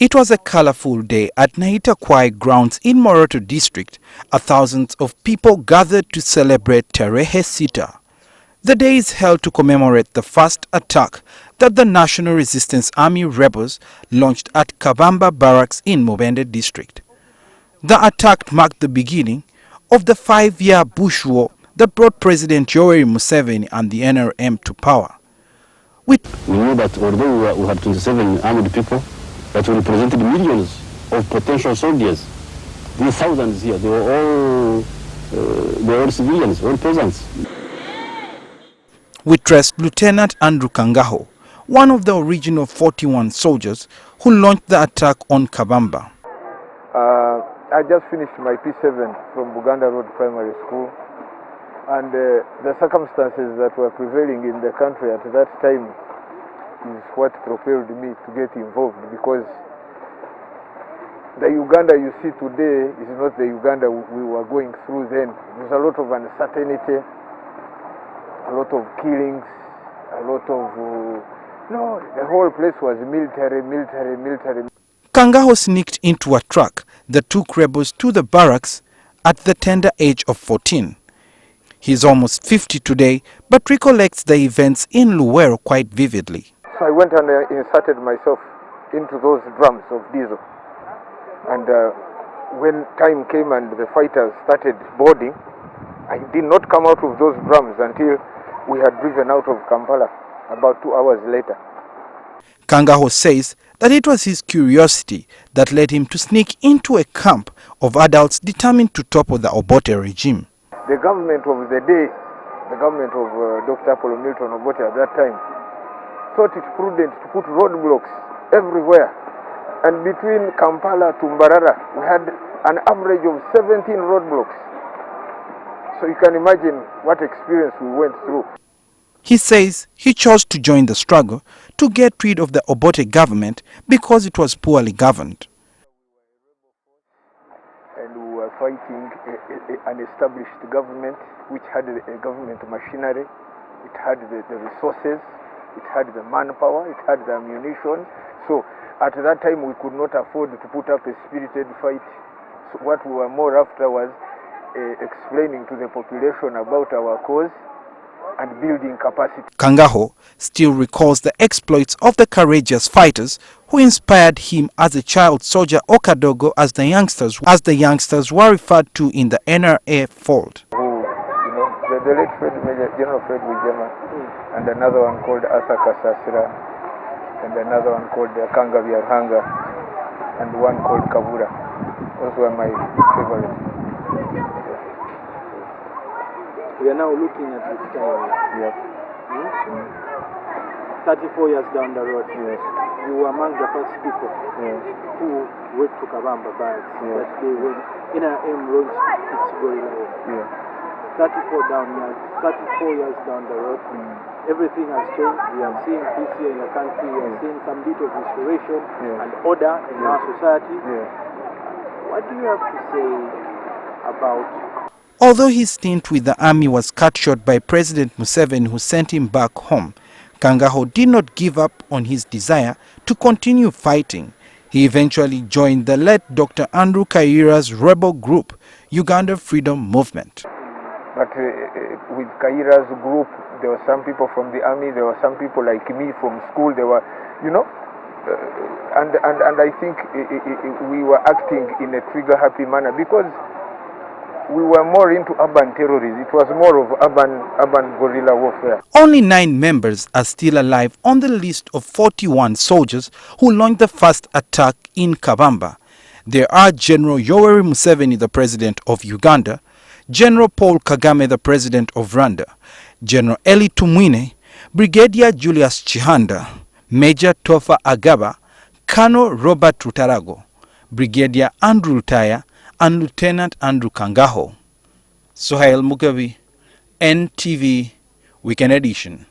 It was a colorful day at Naitakwai grounds in Moroto district. Thousands of people gathered to celebrate Tarehe Sita. The day is held to commemorate the first attack that the National Resistance Army rebels launched at Kabamba Barracks in Mubende district. The attack marked the beginning of the 5-year bush war that brought President Yoweri Museveni and the NRA to power. We knew that although we had 27 armed people, that represented millions of potential soldiers. These thousands here, they were all civilians, all peasants. We traced Lieutenant Andrew Kangaho, one of the original 41 soldiers who launched the attack on Kabamba. I just finished my P7 from Buganda Road Primary School, and the circumstances that were prevailing in the country at that time is what propelled me to get involved, because the Uganda you see today is not the Uganda we were going through then. There's a lot of uncertainty, a lot of killings, a lot of the whole place was military. Kangaho sneaked into a truck that took rebels to the barracks at the tender age of 14. He's almost 50 today, but recollects the events in Luwero quite vividly. So I went and inserted myself into those drums of diesel. And when time came and the fighters started boarding, I did not come out of those drums until we had driven out of Kampala about 2 hours later. Kangaho says that it was his curiosity that led him to sneak into a camp of adults determined to topple the Obote regime. The government of the day, the government of Dr. Apollo Milton Obote at that time, thought it prudent to put roadblocks everywhere. And between Kampala to Mbarara, we had an average of 17 roadblocks. So you can imagine what experience we went through. He says he chose to join the struggle to get rid of the Obote government because it was poorly governed. And we were fighting an established government which had a government machinery, it had the resources, it had the manpower, it had the ammunition. So at that time we could not afford to put up a spirited fight. So what we were more after was explaining to the population about our cause and building capacity. Kangaho still recalls the exploits of the courageous fighters who inspired him as a child soldier, Okadogo, as the youngsters were referred to in the NRA fold. The late General Fred Wijema, and another one called Arthur Kasasira, and another one called Kangaho Hanga, and one called Kabura. Those were my favorites. We are now looking at this time. Yep. 34 years down the road. Yes. You were among the first people who went to Kabamba Barracks that day when NRA launched its Guerilla war. Yeah. 34 years down the road, everything has changed. We are seeing peace here in the country. We are seeing some bit of restoration and order in our society. What do you have to say about? Although his stint with the army was cut short by President Museveni, who sent him back home, Kangaho did not give up on his desire to continue fighting. He eventually joined the late Dr. Andrew Kaira's rebel group, Uganda Freedom Movement. But with Kaira's group, there were some people from the army, there were some people like me from school, there were, and I think we were acting in a trigger-happy manner because we were more into urban terrorism. It was more of urban guerrilla warfare. Only 9 members are still alive on the list of 41 soldiers who launched the first attack in Kabamba. There are General Yoweri Museveni, the president of Uganda, General Paul Kagame, the president of Rwanda, General Eli Tumwine, Brigadier Julius Chihanda, Major Tofa Agaba, Colonel Robert Rutarago, Brigadier Andrew Rutaya, and Lieutenant Andrew Kangaho. Suhail Mugabi, NTV, Weekend Edition.